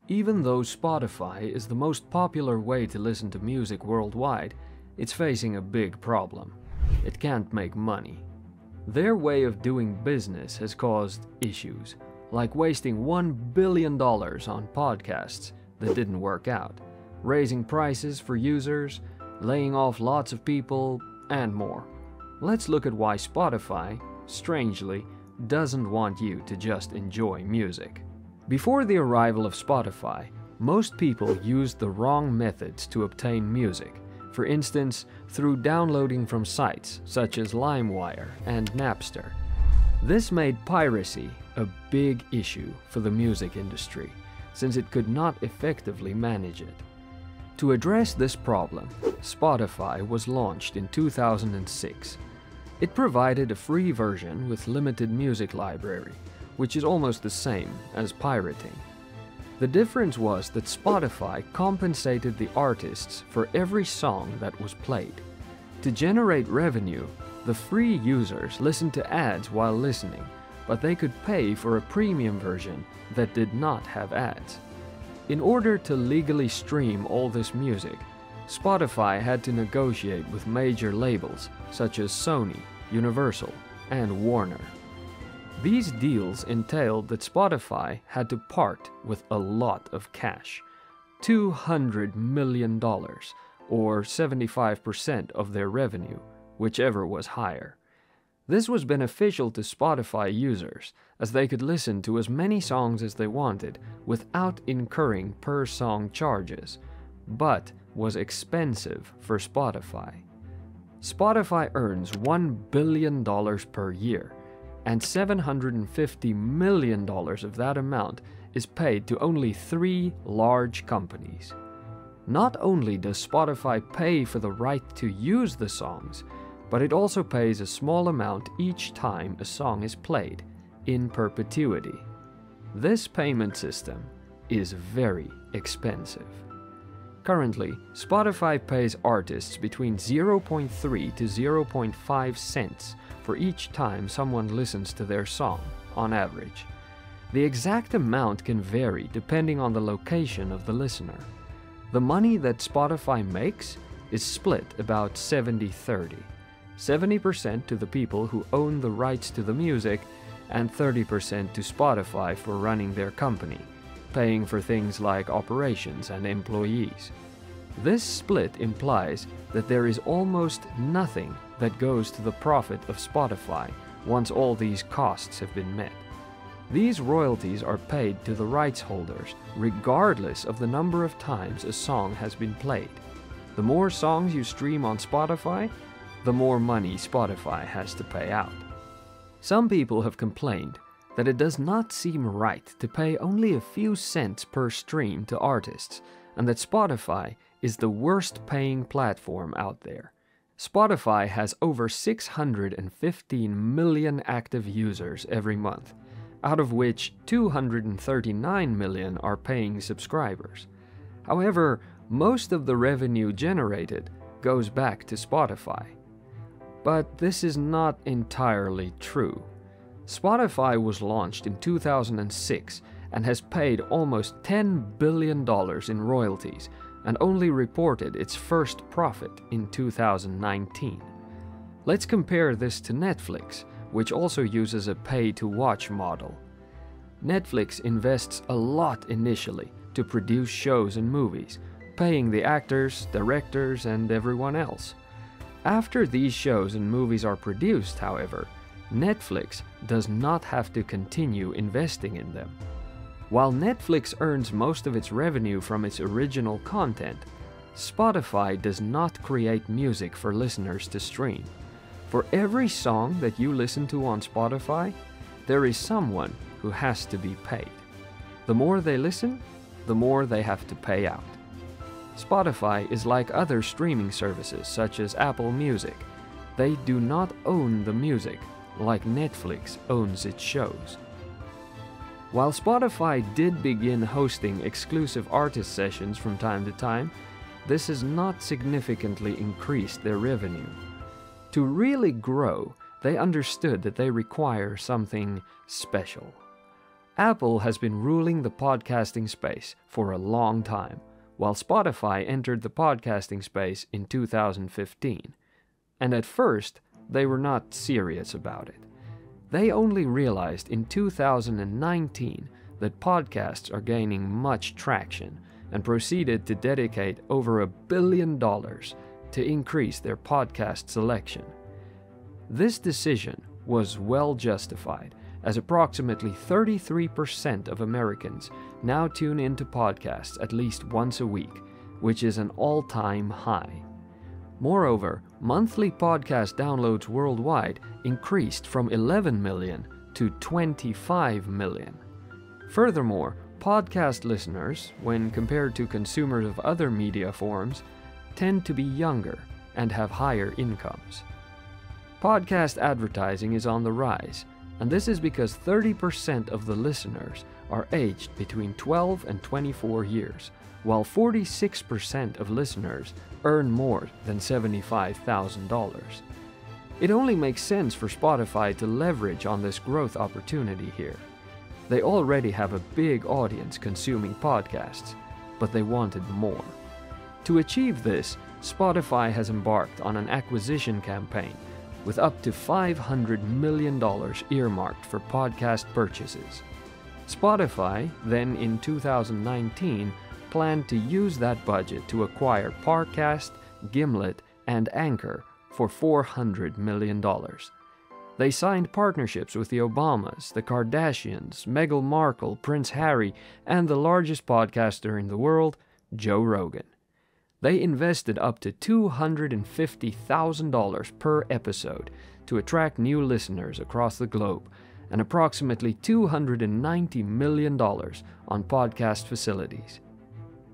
Even though Spotify is the most popular way to listen to music worldwide, it's facing a big problem. It can't make money. Their way of doing business has caused issues, like wasting $1 billion on podcasts that didn't work out, raising prices for users, laying off lots of people, and more. Let's look at why Spotify, strangely, doesn't want you to just enjoy music. Before the arrival of Spotify, most people used the wrong methods to obtain music, for instance, through downloading from sites such as LimeWire and Napster. This made piracy a big issue for the music industry, since it could not effectively manage it. To address this problem, Spotify was launched in 2006. It provided a free version with limited music library, which is almost the same as pirating. The difference was that Spotify compensated the artists for every song that was played. To generate revenue, the free users listened to ads while listening, but they could pay for a premium version that did not have ads. In order to legally stream all this music, Spotify had to negotiate with major labels such as Sony, Universal, and Warner. These deals entailed that Spotify had to part with a lot of cash, $200 million, or 75% of their revenue, whichever was higher. This was beneficial to Spotify users, as they could listen to as many songs as they wanted without incurring per-song charges, but was expensive for Spotify. Spotify earns $1 billion per year, and $750 million of that amount is paid to only 3 large companies. Not only does Spotify pay for the right to use the songs, but it also pays a small amount each time a song is played, in perpetuity. This payment system is very expensive. Currently, Spotify pays artists between 0.3 to 0.5 cents for each time someone listens to their song, on average. The exact amount can vary depending on the location of the listener. The money that Spotify makes is split about 70-30. 70% to the people who own the rights to the music, and 30% to Spotify for running their company, paying for things like operations and employees. This split implies that there is almost nothing that goes to the profit of Spotify once all these costs have been met. These royalties are paid to the rights holders regardless of the number of times a song has been played. The more songs you stream on Spotify, the more money Spotify has to pay out. Some people have complained that it does not seem right to pay only a few cents per stream to artists, and that Spotify is the worst paying platform out there. Spotify has over 615 million active users every month, out of which 239 million are paying subscribers. However, most of the revenue generated goes back to Spotify. But this is not entirely true. Spotify was launched in 2006 and has paid almost $10 billion in royalties and only reported its first profit in 2019. Let's compare this to Netflix, which also uses a pay-to-watch model. Netflix invests a lot initially to produce shows and movies, paying the actors, directors, and everyone else. After these shows and movies are produced, however, Netflix does not have to continue investing in them. While Netflix earns most of its revenue from its original content, Spotify does not create music for listeners to stream. For every song that you listen to on Spotify, there is someone who has to be paid. The more they listen, the more they have to pay out. Spotify is like other streaming services such as Apple Music. They do not own the music like Netflix owns its shows. While Spotify did begin hosting exclusive artist sessions from time to time, this has not significantly increased their revenue. To really grow, they understood that they require something special. Apple has been ruling the podcasting space for a long time, while Spotify entered the podcasting space in 2015. And at first, they were not serious about it. They only realized in 2019 that podcasts are gaining much traction and proceeded to dedicate over $1 billion to increase their podcast selection. This decision was well justified, as approximately 33% of Americans now tune into podcasts at least once a week, which is an all-time high. Moreover, monthly podcast downloads worldwide increased from 11 million to 25 million. Furthermore, podcast listeners, when compared to consumers of other media forms, tend to be younger and have higher incomes. Podcast advertising is on the rise, and this is because 30% of the listeners are aged between 12 and 24 years, while 46% of listeners earn more than $75,000. It only makes sense for Spotify to leverage on this growth opportunity here. They already have a big audience consuming podcasts, but they wanted more. To achieve this, Spotify has embarked on an acquisition campaign with up to $500 million earmarked for podcast purchases. Spotify, then in 2019, planned to use that budget to acquire Parcast, Gimlet, and Anchor for $400 million. They signed partnerships with the Obamas, the Kardashians, Meghan Markle, Prince Harry, and the largest podcaster in the world, Joe Rogan. They invested up to $250,000 per episode to attract new listeners across the globe, and approximately $290 million on podcast facilities.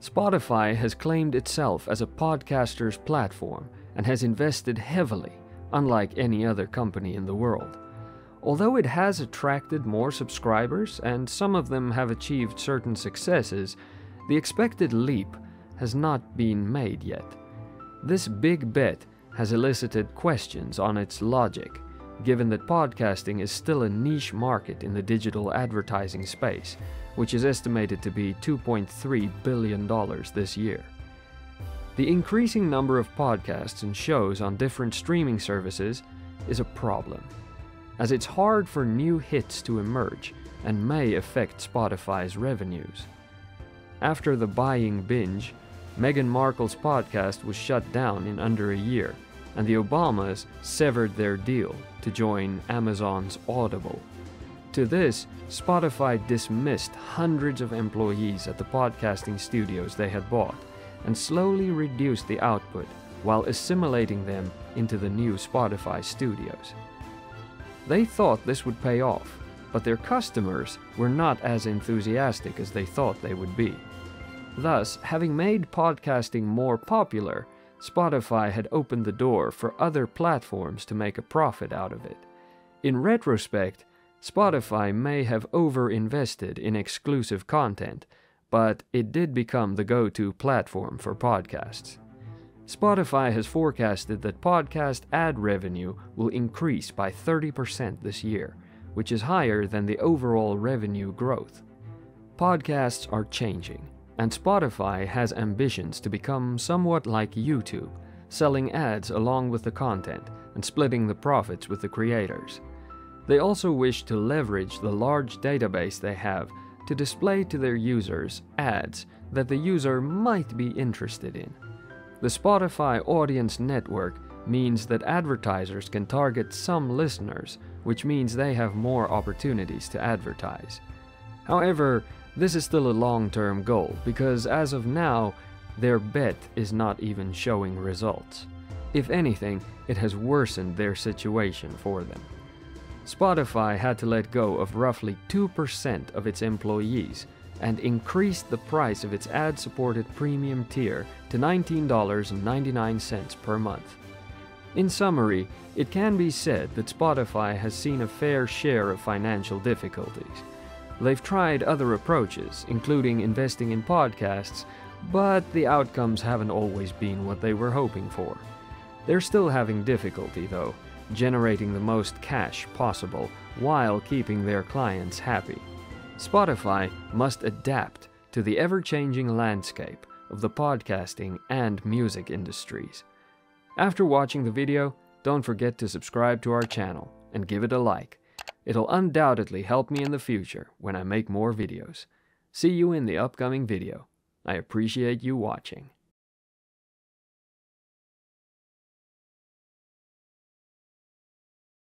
Spotify has claimed itself as a podcaster's platform and has invested heavily, unlike any other company in the world. Although it has attracted more subscribers and some of them have achieved certain successes, the expected leap has not been made yet. This big bet has elicited questions on its logic, given that podcasting is still a niche market in the digital advertising space, which is estimated to be $2.3 billion this year. The increasing number of podcasts and shows on different streaming services is a problem, as it's hard for new hits to emerge and may affect Spotify's revenues. After the buying binge, Meghan Markle's podcast was shut down in under a year, and the Obamas severed their deal to join Amazon's Audible. To this, Spotify dismissed hundreds of employees at the podcasting studios they had bought, and slowly reduced the output while assimilating them into the new Spotify studios. They thought this would pay off, but their customers were not as enthusiastic as they thought they would be. Thus, having made podcasting more popular, Spotify had opened the door for other platforms to make a profit out of it. In retrospect, Spotify may have over-invested in exclusive content, but it did become the go-to platform for podcasts. Spotify has forecasted that podcast ad revenue will increase by 30% this year, which is higher than the overall revenue growth. Podcasts are changing, and Spotify has ambitions to become somewhat like YouTube, selling ads along with the content and splitting the profits with the creators. They also wish to leverage the large database they have to display to their users ads that the user might be interested in. The Spotify Audience Network means that advertisers can target some listeners, which means they have more opportunities to advertise. However, this is still a long-term goal because as of now, their bet is not even showing results. If anything, it has worsened their situation for them. Spotify had to let go of roughly 2% of its employees and increased the price of its ad-supported premium tier to $19.99 per month. In summary, it can be said that Spotify has seen a fair share of financial difficulties. They've tried other approaches, including investing in podcasts, but the outcomes haven't always been what they were hoping for. They're still having difficulty, though, generating the most cash possible while keeping their clients happy. Spotify must adapt to the ever-changing landscape of the podcasting and music industries. After watching the video, don't forget to subscribe to our channel and give it a like. It'll undoubtedly help me in the future when I make more videos. See you in the upcoming video. I appreciate you watching.